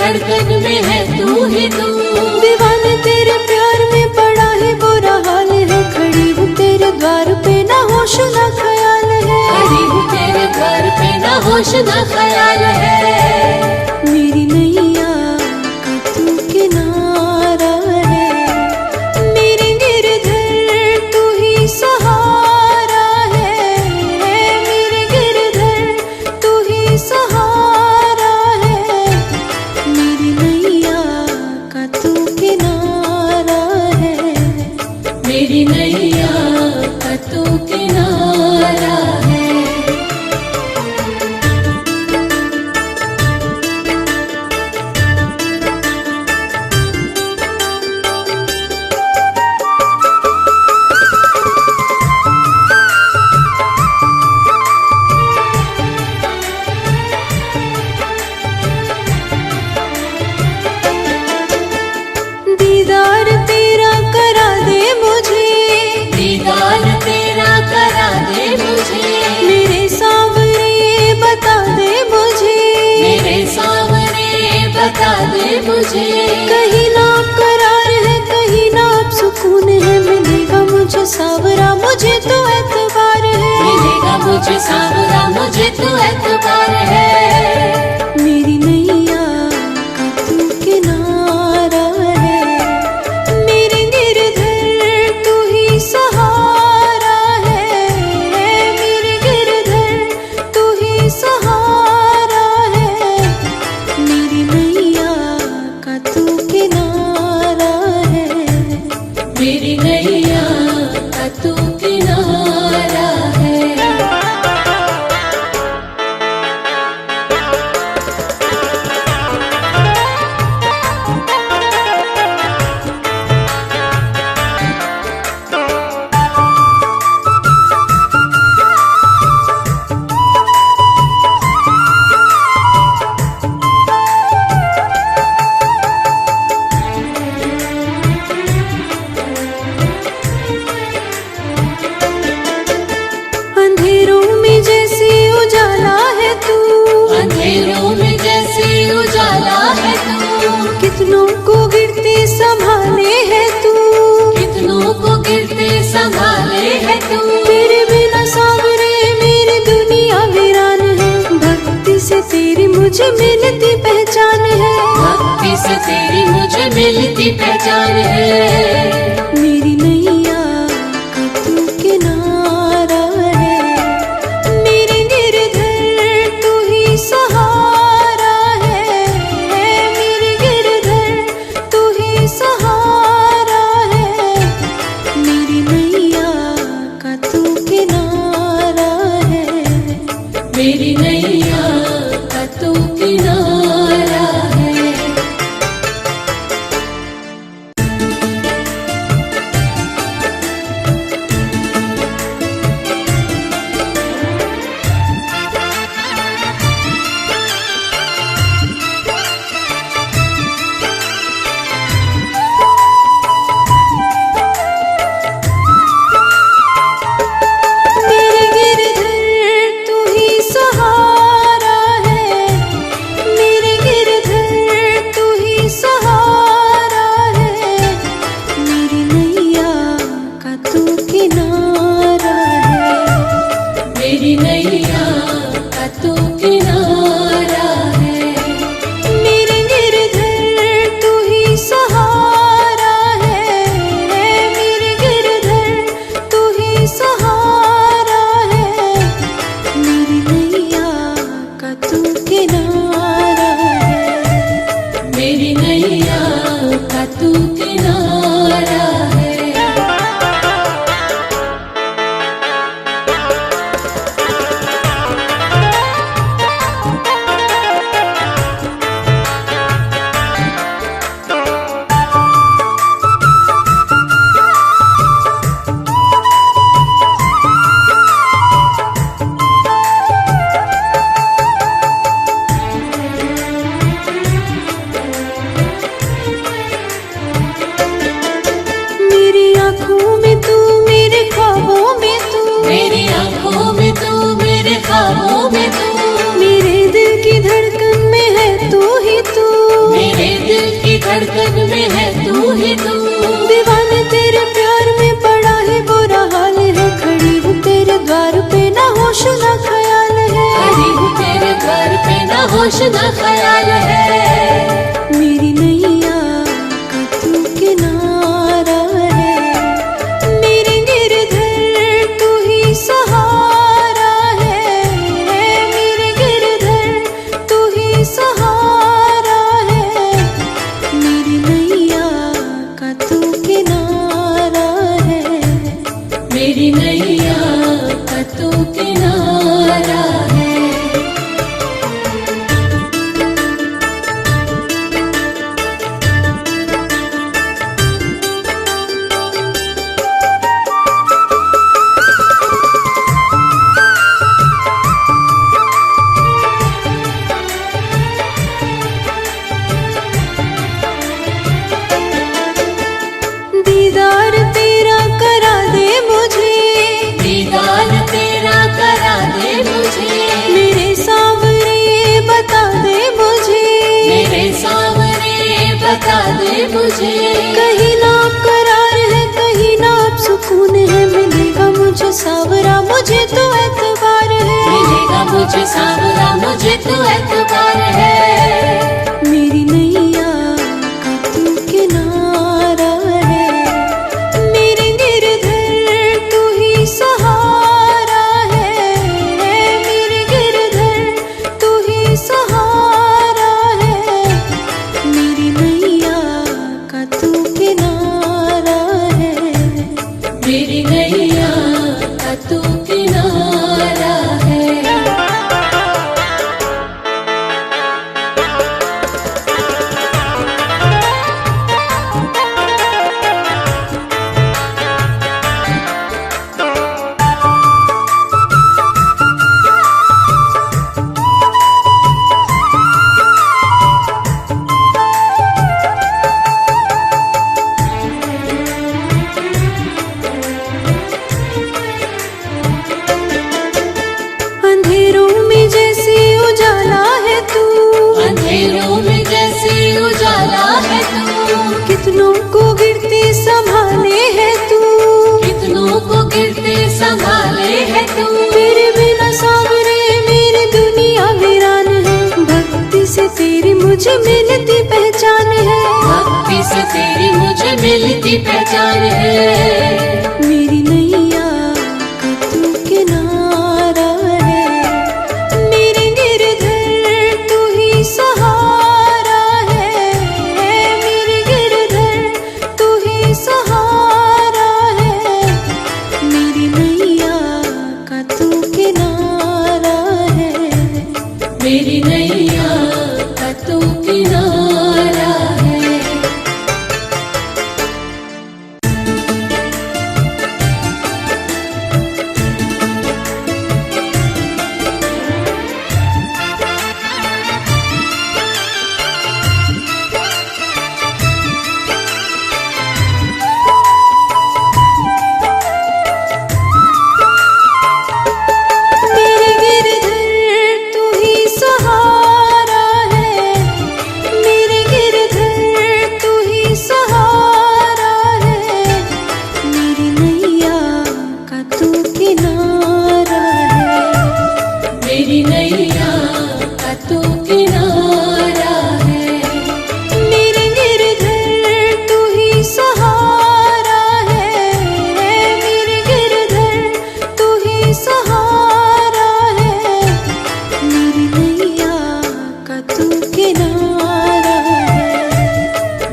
धड़कन में है तू ही तू। दीवाने तेरे प्यार में पड़ा है बुरा हाल है, खड़ी हूँ तेरे द्वार पे ना होश ना ख्याल है। खड़ी हूँ तेरे द्वार पे ना होश ना ख्याल है। मेरी नैया का तू किनारा है, मेरे गिरधर तू ही सहारा है। मेरे गिरधर तू ही सहारा है, मेरी नैया का तू किनारा है। मेरी नैया का तू किनारा है। दीदार तेरा करा दे मुझे, दीदार तेरा करा दे मुझे। मेरे सावरे बता दे मुझे, मेरे सामने बता दे मुझे। कहीं ना करार है कहीं ना अब सुकून है। मिलेगा मुझे सावरा मुझे तो एतबार है, मिलेगा मुझे सावरा मुझे तो एतबार है। मेरी नैया का तू किनारा है, मेरे गिरधर तू ही सहारा है। मेरे गिरधर तू ही सहारा है, मेरी नैया का तू किनारा है। मेरी नैया का तू किनारा है। अंधेरों में जैसे उजाला है तू, अंधेरों में जैसे उजाला है तू। कितनों को गिरते संभाले है तू, कितनों को गिरते संभाले है तू। तेरे बिना सावरे मेरी दुनिया वीरान है। भक्ति से तेरी मुझे मिलती पहचान है, भक्ति से तेरी मुझे मिलती पहचान है। मेरी नैया का तू किनारा है, मेरे गिरधर तू ही सहारा है। मेरे गिरधर तू ही सहारा है, मेरी नैया का तू किनारा है। मेरी नैया का तू किनारा है। गगन में है तू ही तू। दीवाने तेरे प्यार में बड़ा ही बुरा हाल है, खड़ी हूँ तेरे द्वार पे ना होश ना ख्याल है। खड़ी हूँ तेरे द्वार पे ना होश ना ख्याल है। मेरी नैया का तू किनारा है, मेरे गिरधर तू ही सहारा है। मेरे गिरधर तू ही सहारा है, मेरी नैया का तू किनारा है। मेरी नैया का तू किनारा है। दीदार तेरा करा दे मुझे, दीदार तेरा करा दे मुझे। मेरे सांवरे बता दे मुझे, मेरे सामने बता दे मुझे। कहीं ना करार है कहीं ना अब सुकून है। मिलेगा मुझे सांवरा मुझे तो एतबार है। मिलेगा मुझे सांवरा मुझे तो एतबार है। मेरी नैया का तू किनारा है, मेरे गिरधर तू ही सहारा है। मेरे गिरधर तू ही सहारा है, मेरी नैया का तू किनारा है। मेरी नैया का तू किनारा है। अंधेरों में जैसे उजाला है तू, अंधेरों में जैसे उजाला है तू। कितनों को गिरते संभाले है तू। कितनों को गिरते संभाले है तू। तेरे बिना सांवरे मेरी दुनिया वीरान है, भक्ति से तेरी मुझे मिलती पहचान है। भक्ति से तेरी मुझे मिलती पहचान है। मेरी नैया का तू किनारा है, मेरे गिरधर तू ही सहारा है। मेरे गिरधर तू ही सहारा है, मेरी नैया का तू किनारा है। मेरी नैया का तू किनारा है। मेरे गिरधर तू ही सहारा है, मेरे गिरधर तू ही सहारा है, मेरी नैया का तू किनारा है। मेरी नैया का तू किनारा है। मेरे गिरधर तू ही सहारा है। मेरे गिरधर तू ही सहारा है, मेरी नैया का तू किनारा है।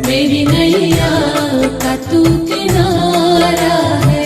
मेरी नैया का तू किनारा है।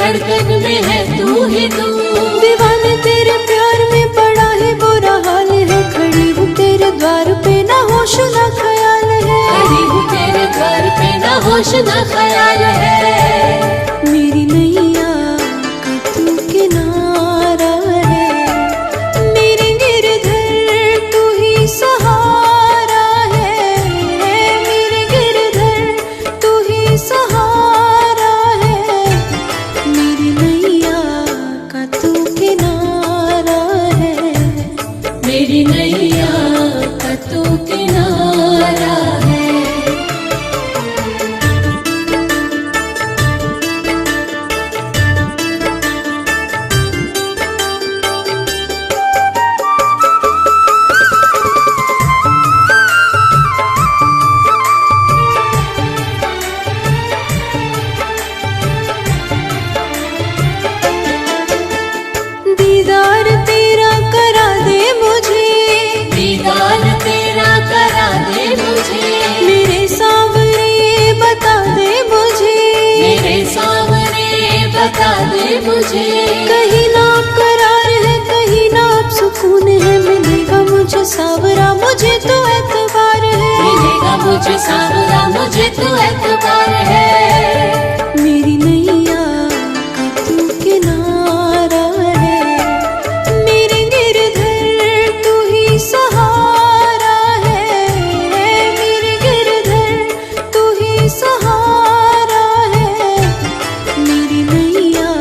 धड़कन में है तू ही तू। दीवाने तेरे प्यार में पड़ा है बुरा हाल है, खड़ी हूँ तेरे द्वार पे ना होश ना ख्याल है। खड़ी हूँ तेरे द्वार पे ना होश ना ख्याल है। मेरी नैया का तू किनारा है, मेरे गिरधर तू ही सहारा है। मेरे गिरधर तू ही सहारा है, मेरी नैया का तू किनारा है। मेरी नैया का तू किनारा है। दीदार तेरा करा दे मुझे, दीदार तेरा करा दे मुझे। मेरे सावरे बता दे मुझे, मेरे सामने बता दे मुझे। कहीं ना करार है कहीं ना अब सुकून है। मिलेगा मुझे सावरा मुझे तो एतबार है, मिलेगा मुझे सावरा मुझे तो एतबार है। मेरी नैया का तू किनारा है, मेरे गिरधर तू ही सहारा है। मेरे गिरधर तू ही सहारा है, मेरी नैया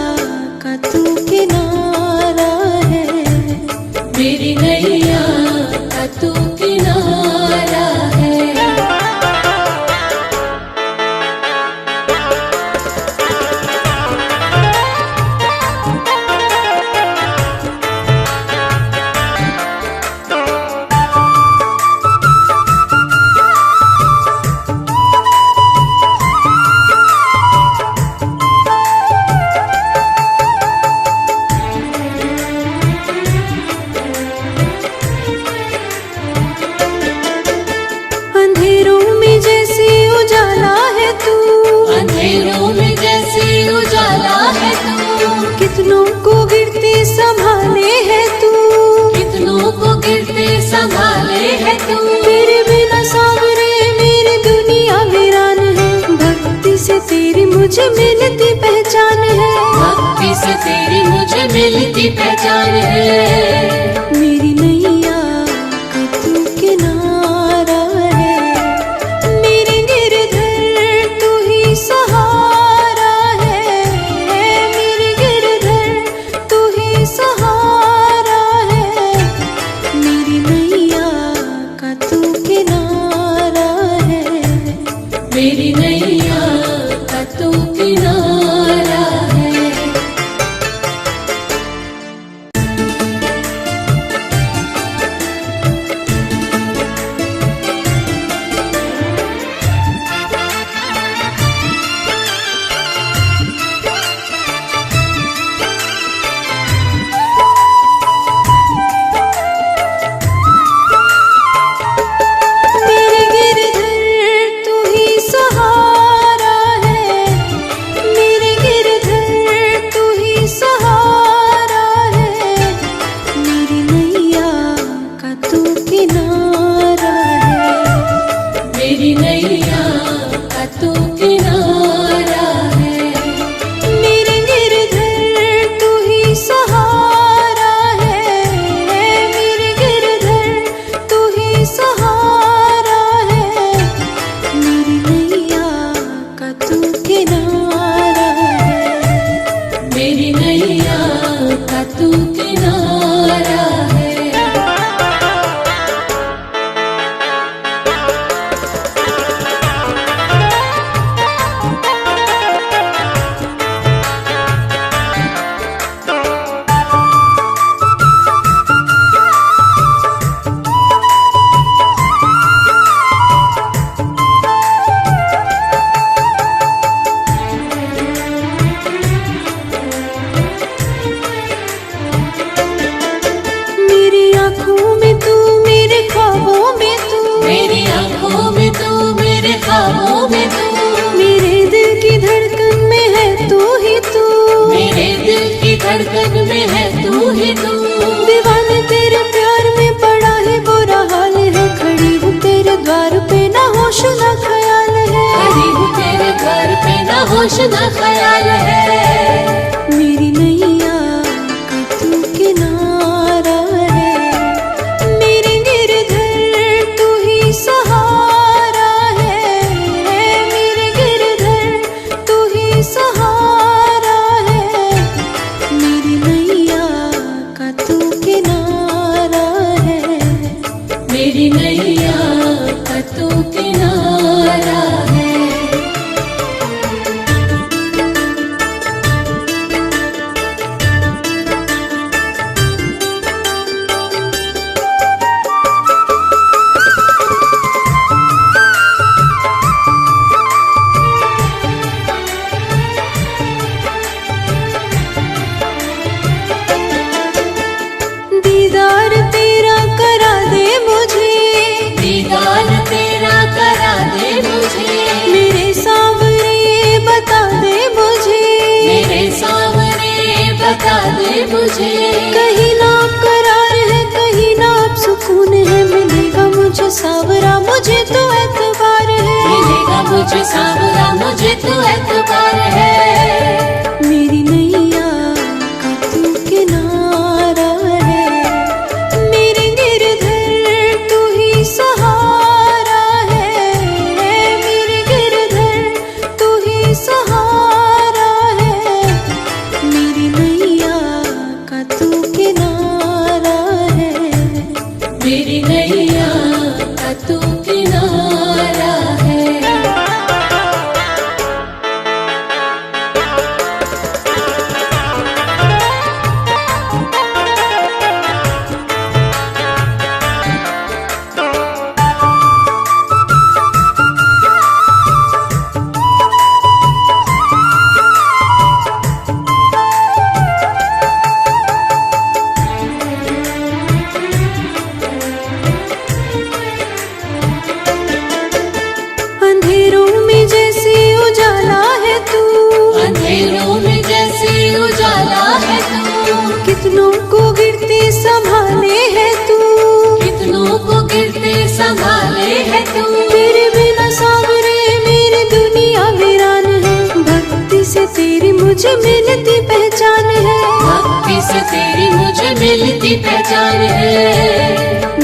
का तू किनारा है। मेरी नैया का तू किनारा है। अंधेरों में जैसे उजाला है तू, अंधेरों में जैसे उजाला है तू। कितनों को गिरते संभाले है तू, कितनों को गिरते संभाले है तू। तेरे बिना सावरे मेरी दुनिया वीरान है। भक्ति से तेरी मुझे मिलती पहचान है, भक्ति से तेरी मुझे मिलती पहचान है। मेरी नैया का तू किनारा है, मेरे गिरधर तू ही सहारा है। मेरे गिरधर तू ही सहारा है, मेरी नैया का तू किनारा है। मेरी नैया का तू किनारा है। धड़कन में है तू ही तू। दीवाने तेरे प्यार में पड़ा है बुरा हाल है, खड़ी हूँ तेरे द्वार पे ना होश ना ख्याल है। खड़ी हूँ तेरे घर पे ना होश ना ख्याल है। मेरी नैया का तू किनारा है, मेरे गिरधर तू ही सहारा है। मेरे गिरधर तू ही सहारा है, मेरी नैया का तू किनारा है। मेरी नैया का तू किनारा है। दीदार तेरा करा दे मुझे, दीदार तेरा करा दे मुझे। मेरे सावरे बता दे मुझे, मेरे सामने बता दे मुझे। कहीं ना करार है कहीं ना अब सुकून है। मिलेगा मुझे सावरा मुझे तो एतबार है, मिलेगा मुझे सावरा मुझे तो एतबार है। मेरी नैया का तू किनारा है, मेरे गिरधर तू ही सहारा है। मेरे गिरधर तू ही सहारा है, मेरी नैया का तू किनारा है। मेरी नैया का तू किनारा है। अंधेरों में जैसे उजाला है तू, अंधेरों में जैसे उजाला है तू। कितनों को गिरते संभाले है तू, कितनों को गिरते संभाले है तू। तेरे बिना सावरे मेरी दुनिया वीरान है। भक्ति से तेरी मुझे मिलती पहचान है, भक्ति से तेरी मुझे मिलती पहचान है।